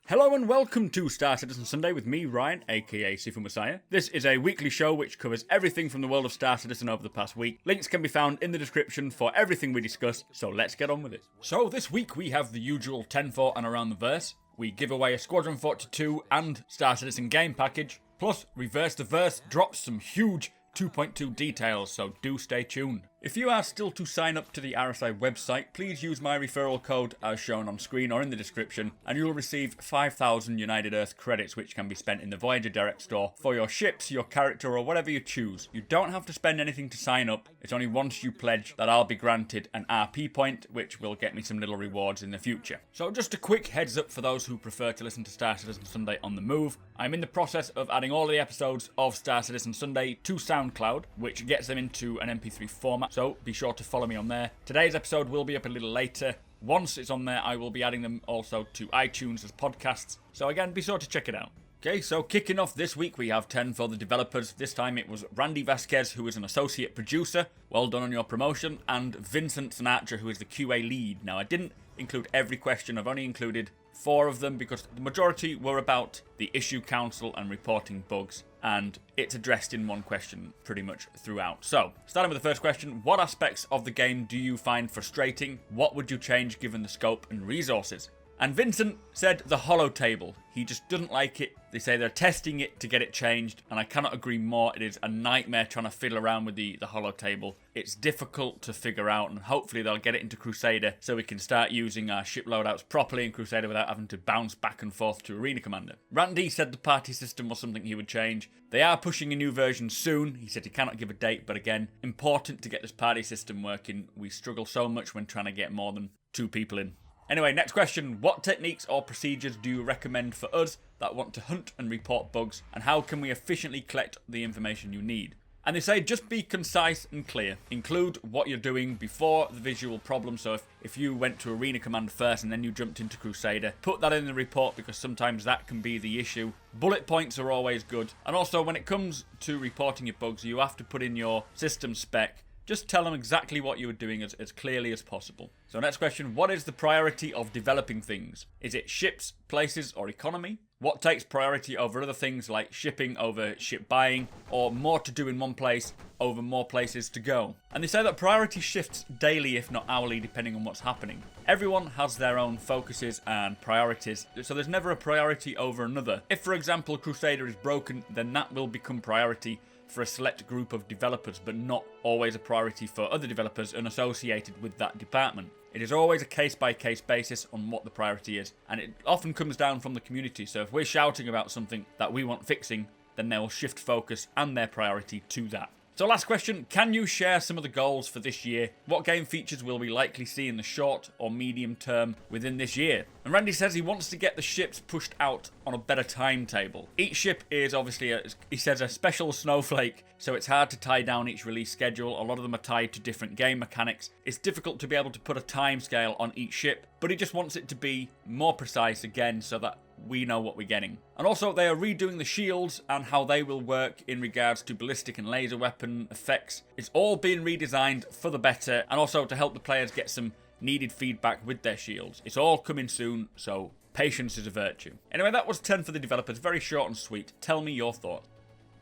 Hello and welcome to Star Citizen Sunday with me, Ryan, aka Sifu Messiah. This is a weekly show which covers everything from the world of Star Citizen over the past week. Links can be found in the description for everything we discuss, so let's get on with it. So this week we have the usual 10 for and around the verse. We give away a Squadron 42 and Star Citizen game package, plus Reverse the Verse drops some huge 2.2 details, so do stay tuned. If you are still to sign up to the RSI website, please use my referral code as shown on screen or in the description, and you'll receive 5,000 United Earth credits which can be spent in the Voyager Direct store for your ships, your character, or whatever you choose. You don't have to spend anything to sign up. It's only once you pledge that I'll be granted an RP point, which will get me some little rewards in the future. So just a quick heads up for those who prefer to listen to Star Citizen Sunday on the move. I'm in the process of adding all of the episodes of Star Citizen Sunday to SoundCloud, which gets them into an MP3 format, so be sure to follow me on there. Today's episode will be up a little later. Once it's on there, I will be adding them also to iTunes as podcasts, so again, be sure to check it out. Okay, so kicking off this week, we have 10 for the developers. This time it was Randy Vasquez, who is an associate producer. Well done on your promotion. And Vincent Sinatra, who is the QA lead. Now, I didn't include every question. I've only included 4 of them because the majority were about the issue council and reporting bugs. And it's addressed in one question pretty much throughout. So, starting with the first question, what aspects of the game do you find frustrating? What would you change given the scope and resources? And Vincent said the holo table. He just doesn't like it. They say they're testing it to get it changed, and I cannot agree more. It is a nightmare trying to fiddle around with the holo table. It's difficult to figure out, and hopefully they'll get it into Crusader so we can start using our ship loadouts properly in Crusader without having to bounce back and forth to Arena Commander. Randy said the party system was something he would change. They are pushing a new version soon. He said he cannot give a date, but again, important to get this party system working. We struggle so much when trying to get more than 2 people in. Anyway, next question. What techniques or procedures do you recommend for us that want to hunt and report bugs, and how can we efficiently collect the information you need? And they say just be concise and clear. Include what you're doing before the visual problem. So if you went to Arena Command first and then you jumped into Crusader, put that in the report because sometimes that can be the issue. Bullet points are always good. And also when it comes to reporting your bugs, you have to put in your system spec. Just tell them exactly what you were doing as clearly as possible. So next question, what is the priority of developing things? Is it ships, places, or economy? What takes priority over other things like shipping over ship buying, or more to do in one place over more places to go? And they say that priority shifts daily if not hourly depending on what's happening. Everyone has their own focuses and priorities, so there's never a priority over another. If for example Crusader is broken, then that will become priority for a select group of developers, but not always a priority for other developers unassociated with that department. It is always a case-by-case basis on what the priority is, and it often comes down from the community, so if we're shouting about something that we want fixing, then they'll shift focus and their priority to that. So last question, can you share some of the goals for this year? What game features will we likely see in the short or medium term within this year? And Randy says he wants to get the ships pushed out on a better timetable. Each ship is obviously, he says, a special snowflake, so it's hard to tie down each release schedule. A lot of them are tied to different game mechanics. It's difficult to be able to put a timescale on each ship, but he just wants it to be more precise again so that we know what we're getting. And also they are redoing the shields and how they will work in regards to ballistic and laser weapon effects. It's all being redesigned for the better and also to help the players get some needed feedback with their shields. It's all coming soon, so patience is a virtue. Anyway, that was 10 for the developers, very short and sweet. Tell me your thoughts.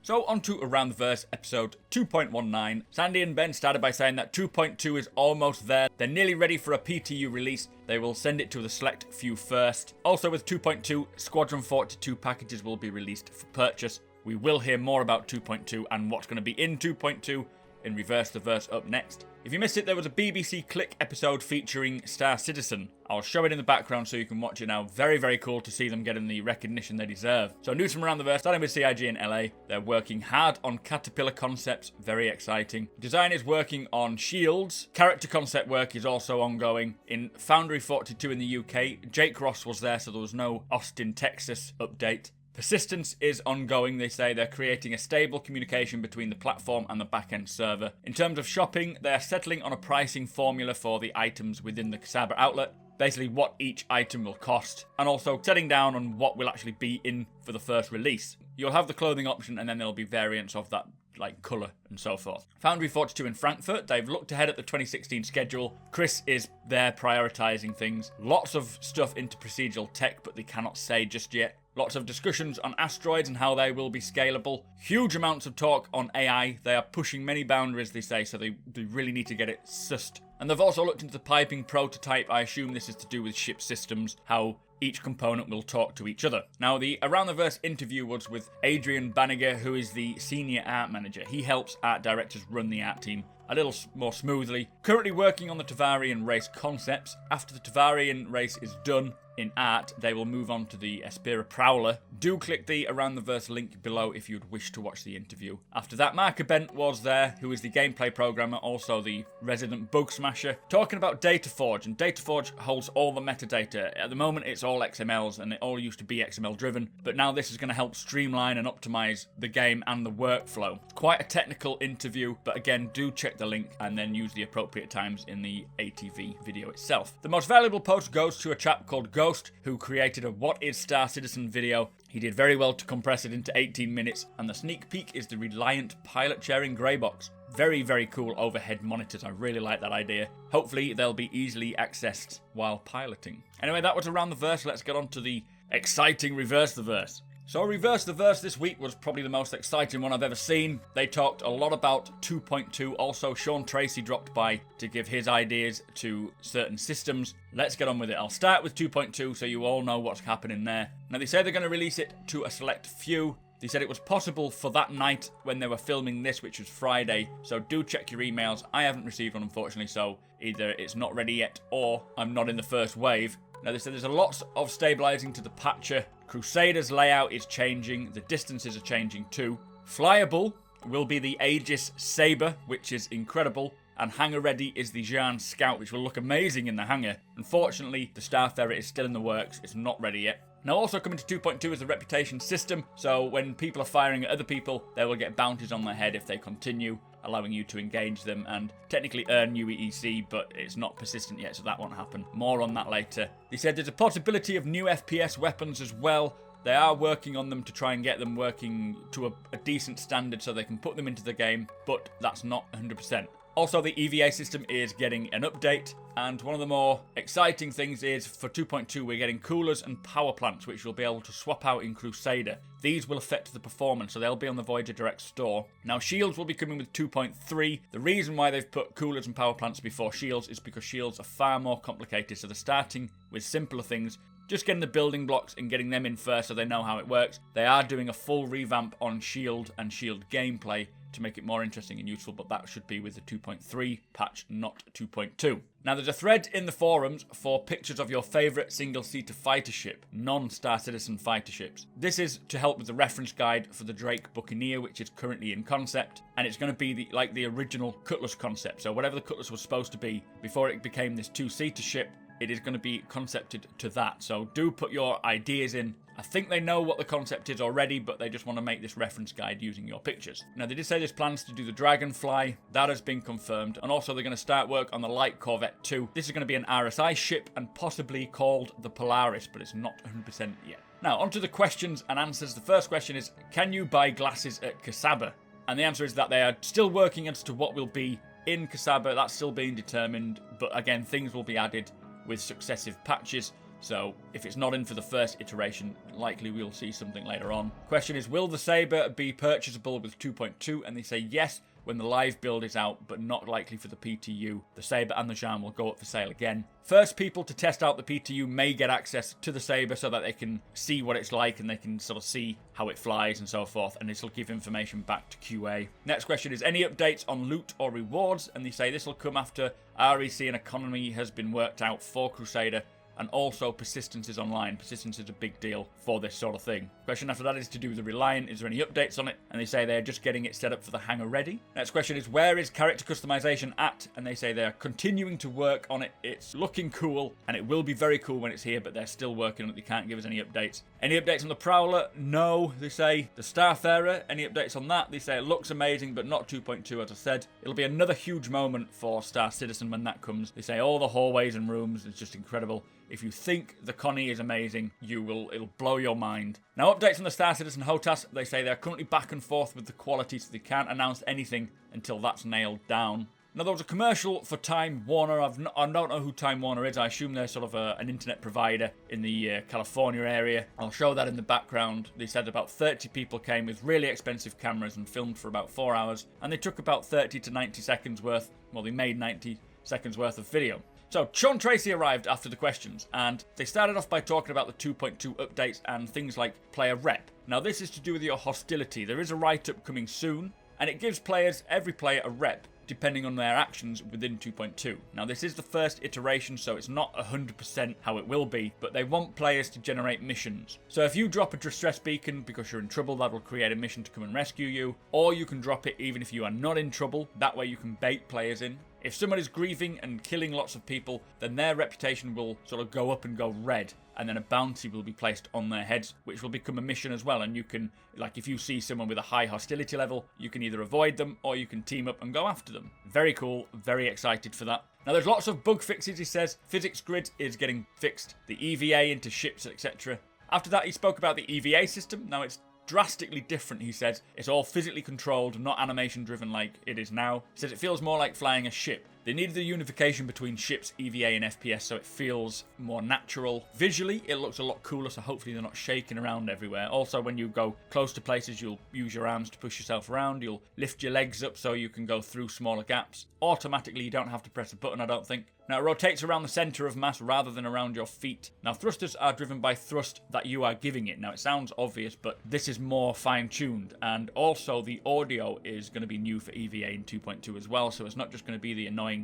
So on to Around the Verse episode 2.19. Sandy and Ben started by saying that 2.2 is almost there. They're nearly ready for a PTU release. They will send it to the select few first. Also with 2.2, Squadron 42 packages will be released for purchase. We will hear more about 2.2 and what's going to be in 2.2 in Reverse the Verse up next. If you missed it, there was a BBC Click episode featuring Star Citizen. I'll show it in the background so you can watch it now. Very, very cool to see them getting the recognition they deserve. So news from around the verse, starting with CIG in LA. They're working hard on Caterpillar concepts. Very exciting. Design is working on shields. Character concept work is also ongoing. In Foundry 42 in the UK, Jake Ross was there, so there was no Austin, Texas update. Persistence is ongoing. They say they're creating a stable communication between the platform and the backend server. In terms of shopping, they're settling on a pricing formula for the items within the Sabre outlet. Basically what each item will cost, and also setting down on what will actually be in for the first release. You'll have the clothing option and then there'll be variants of that like colour and so forth. Foundry 42 in Frankfurt, they've looked ahead at the 2016 schedule. Chris is there prioritising things. Lots of stuff into procedural tech, but they cannot say just yet. Lots of discussions on asteroids and how they will be scalable. Huge amounts of talk on AI. They are pushing many boundaries, they say, so they really need to get it sussed. And they've also looked into the piping prototype. I assume this is to do with ship systems, how each component will talk to each other. Now, the Around the Verse interview was with Adrian Banniger, who is the senior art manager. He helps art directors run the art team a little more smoothly. Currently working on the Tavarian race concepts. After the Tavarian race is done in art, they will move on to the Espira Prowler. Do click the Around the Verse link below if you'd wish to watch the interview. After that, Mark Bent was there, who is the gameplay programmer, also the resident bug smasher, talking about DataForge, and DataForge holds all the metadata. At the moment, it's all XMLs, and it all used to be XML driven, but now this is going to help streamline and optimize the game and the workflow. Quite a technical interview, but again, do check the link and then use the appropriate times in the ATV video itself. The most valuable post goes to a chap called Ghost, who created a What is Star Citizen video. He did very well to compress it into 18 minutes, and the sneak peek is the Reliant pilot sharing grey box. Very, very cool overhead monitors. I really like that idea. Hopefully they'll be easily accessed while piloting. Anyway, that was Around the Verse. Let's get on to the exciting Reverse the Verse. So Reverse the Verse this week was probably the most exciting one I've ever seen. They talked a lot about 2.2. Also, Sean Tracy dropped by to give his ideas to certain systems. Let's get on with it. I'll start with 2.2 so you all know what's happening there. Now, they say they're going to release it to a select few. They said it was possible for that night when they were filming this, which was Friday. So do check your emails. I haven't received one, unfortunately, so either it's not ready yet or I'm not in the first wave. Now, they said there's a lot of stabilizing to the patcher. Crusader's layout is changing. The distances are changing too. Flyable will be the Aegis Sabre, which is incredible. And hangar ready is the Xi'An Scout, which will look amazing in the hangar. Unfortunately, the Starfarer is still in the works. It's not ready yet. Now, also coming to 2.2 is the reputation system. So when people are firing at other people, they will get bounties on their head if they continue, allowing you to engage them and technically earn new EEC, but it's not persistent yet, so that won't happen. More on that later. They said there's a possibility of new FPS weapons as well. They are working on them to try and get them working to a decent standard so they can put them into the game, but that's not 100%. Also, the EVA system is getting an update, and one of the more exciting things is for 2.2 we're getting coolers and power plants, which we'll be able to swap out in Crusader. These will affect the performance, so they'll be on the Voyager Direct store. Now, shields will be coming with 2.3. The reason why they've put coolers and power plants before shields is because shields are far more complicated, so they're starting with simpler things, just getting the building blocks and getting them in first so they know how it works. They are doing a full revamp on shield and shield gameplay to make it more interesting and useful, but that should be with the 2.3 patch, not 2.2. Now, there's a thread in the forums for pictures of your favourite single-seater fighter ship, non-Star Citizen fighter ships. This is to help with the reference guide for the Drake Buccaneer, which is currently in concept, and it's going to be like the original Cutlass concept. So whatever the Cutlass was supposed to be before it became this two-seater ship, it is going to be concepted to that. So do put your ideas in. I think they know what the concept is already, but they just want to make this reference guide using your pictures. Now, they did say there's plans to do the Dragonfly. That has been confirmed. And also, they're going to start work on the Light Corvette 2. This is going to be an RSI ship and possibly called the Polaris, but it's not 100% yet. Now, onto the questions and answers. The first question is, can you buy glasses at Sabre? And the answer is that they are still working as to what will be in Sabre. That's still being determined. But again, things will be added with successive patches. So if it's not in for the first iteration, likely we'll see something later on. Question is, will the Sabre be purchasable with 2.2? And they say yes when the live build is out, but not likely for the PTU. The Sabre and the Xi'An will go up for sale again. First people to test out the PTU may get access to the Sabre so that they can see what it's like and they can sort of see how it flies and so forth, and this will give information back to QA. Next question is, any updates on loot or rewards? And they say this will come after REC and economy has been worked out for Crusader, and also persistence is online. Persistence is a big deal for this sort of thing. Question after that is to do with the Reliant. Is there any updates on it? And they say they're just getting it set up for the hangar ready. Next question is, where is character customization at? And they say they're continuing to work on it. It's looking cool, and it will be very cool when it's here, but they're still working on it. They can't give us any updates. Any updates on the Prowler? No, they say. The Starfarer, any updates on that? They say it looks amazing, but not 2.2, as I said. It'll be another huge moment for Star Citizen when that comes. They say all the hallways and rooms is just incredible. If you think the Connie is amazing, it'll blow your mind. Now, updates on the Star Citizen HOTAS, they say they're currently back and forth with the quality, so they can't announce anything until that's nailed down. Now, there was a commercial for Time Warner. I don't know who Time Warner is. I assume they're sort of an internet provider in the California area. I'll show that in the background. They said about 30 people came with really expensive cameras and filmed for about 4 hours. And they took about 30 to 90 seconds worth. Well, they made 90 seconds worth of video. So, Sean Tracy arrived after the questions, and they started off by talking about the 2.2 updates and things like player rep. Now, this is to do with your hostility. There is a write-up coming soon, and it gives every player a rep, depending on their actions within 2.2. Now, this is the first iteration, so it's not 100% how it will be, but they want players to generate missions. So if you drop a distress beacon because you're in trouble, that will create a mission to come and rescue you, or you can drop it even if you are not in trouble. That way you can bait players in. If someone is grieving and killing lots of people, then their reputation will sort of go up and go red, and then a bounty will be placed on their heads, which will become a mission as well. And you can, like, if you see someone with a high hostility level, you can either avoid them or you can team up and go after them. Very cool, very excited for that. Now, there's lots of bug fixes, he says. Physics grid is getting fixed, the EVA into ships, etc. After that, he spoke about the EVA system. Now, it's drastically different, he says. It's all physically controlled, not animation driven like it is now. He says it feels more like flying a ship. They needed the unification between ships, EVA and FPS, so it feels more natural. Visually, it looks a lot cooler, so hopefully they're not shaking around everywhere. Also, when you go close to places, you'll use your arms to push yourself around. You'll lift your legs up so you can go through smaller gaps. Automatically, you don't have to press a button, I don't think. Now, it rotates around the center of mass rather than around your feet. Now, thrusters are driven by thrust that you are giving it. Now, it sounds obvious, but this is more fine-tuned. And also, the audio is going to be new for EVA in 2.2 as well, so it's not just going to be the annoying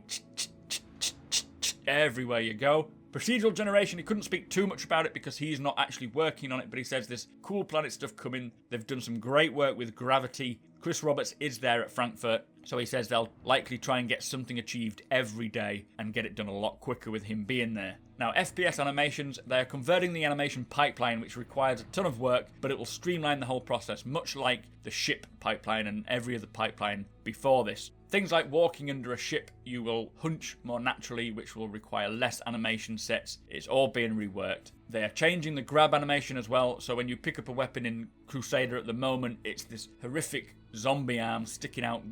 everywhere you go. Procedural generation, he couldn't speak too much about it because he's not actually working on it, but he says there's cool planet stuff coming. They've done some great work with gravity. Chris Roberts is there at Frankfurt, so he says they'll likely try and get something achieved every day and get it done a lot quicker with him being there. Now, FPS animations, they're converting the animation pipeline, which requires a ton of work, but it will streamline the whole process, much like the ship pipeline and every other pipeline before this. Things like walking under a ship, you will hunch more naturally, which will require less animation sets. It's all being reworked. They are changing the grab animation as well, so when you pick up a weapon in Crusader at the moment, it's this horrific zombie arm sticking out,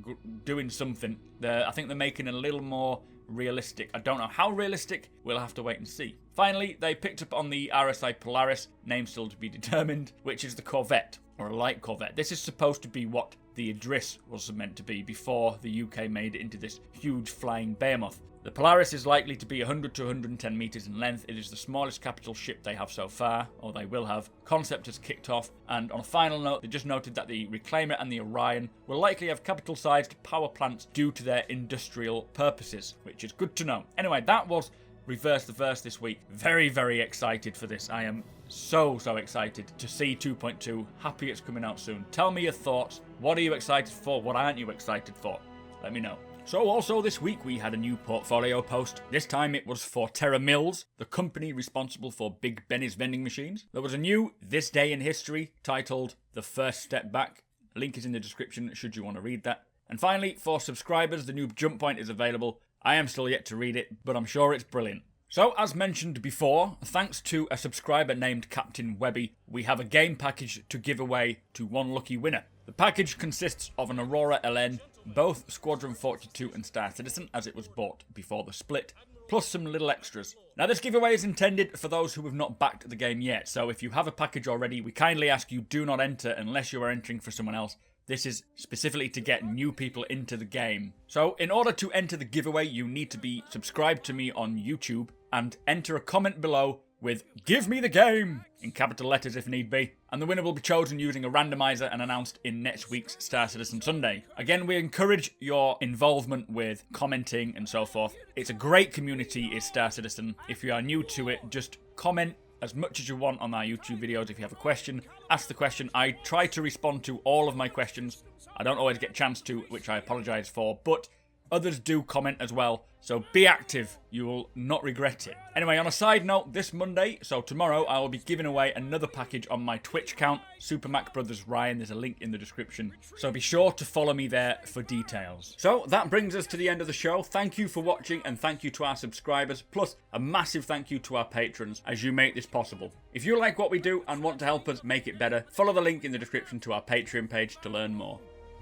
doing something. I think they're making it a little more realistic. I don't know how realistic, we'll have to wait and see. Finally, they picked up on the RSI Polaris, name still to be determined, which is the Corvette, or a light Corvette. This is supposed to be what the Idris was meant to be before the UK made it into this huge flying behemoth. The Polaris is likely to be 100 to 110 metres in length. It is the smallest capital ship they have so far, or they will have. Concept has kicked off, and on a final note, they just noted that the Reclaimer and the Orion will likely have capital-sized power plants due to their industrial purposes, which is good to know. Anyway, that was Reverse the Verse this week. Very, very excited for this. I am so excited to see 2.2. Happy it's coming out soon. Tell me your thoughts. What are you excited for? What aren't you excited for? Let me know. So also this week we had a new portfolio post. This time it was for Terra Mills, the company responsible for Big Benny's vending machines. There was a new This Day in History titled The First Step Back. A link is in the description should you want to read that. And finally, for subscribers, the new Jump Point is available. I am still yet to read it, but I'm sure it's brilliant. So, as mentioned before, thanks to a subscriber named Captain Webby, we have a game package to give away to one lucky winner. The package consists of an Aurora LN, both Squadron 42 and Star Citizen, as it was bought before the split, plus some little extras. Now, this giveaway is intended for those who have not backed the game yet, so if you have a package already, we kindly ask you do not enter unless you are entering for someone else. This is specifically to get new people into the game. So, in order to enter the giveaway, you need to be subscribed to me on YouTube and enter a comment below with "Give me the game" in capital letters if need be, and the winner will be chosen using a randomizer and announced in next week's Star Citizen Sunday. Again, we encourage your involvement with commenting and so forth. It's a great community, is Star Citizen. If you are new to it, just comment as much as you want on our YouTube videos. If you have a question, ask the question. I try to respond to all of my questions. I don't always get a chance to, which I apologise for, but Others do comment as well, so be active, you will not regret it. Anyway, on a side note, this Monday, so tomorrow, I will be giving away another package on my Twitch account, SuperMacBrothers Ryan. There's a link in the description, so be sure to follow me there for details. So that brings us to the end of the show. Thank you for watching, and thank you to our subscribers, plus a massive thank you to our patrons as you make this possible. If you like what we do and want to help us make it better, follow the link in the description to our Patreon page to learn more.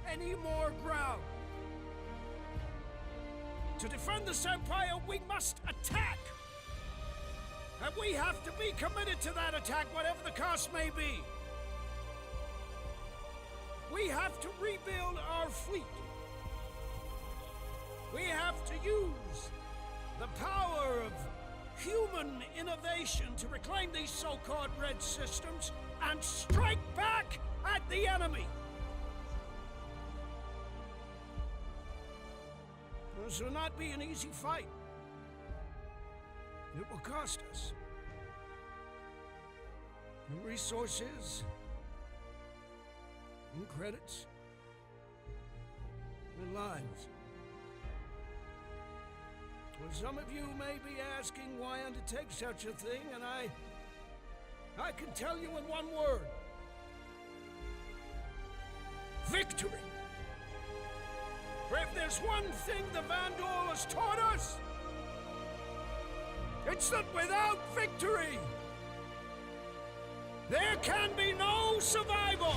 Any more ground? To defend this empire, we must attack! And we have to be committed to that attack, whatever the cost may be. We have to rebuild our fleet. We have to use the power of human innovation to reclaim these so-called red systems and strike back at the enemy. This will not be an easy fight. It will cost us in resources, in credits, in lives. Well, some of you may be asking why undertake such a thing, and I can tell you in one word: victory. For if there's one thing the Vandal has taught us, it's that without victory, there can be no survival!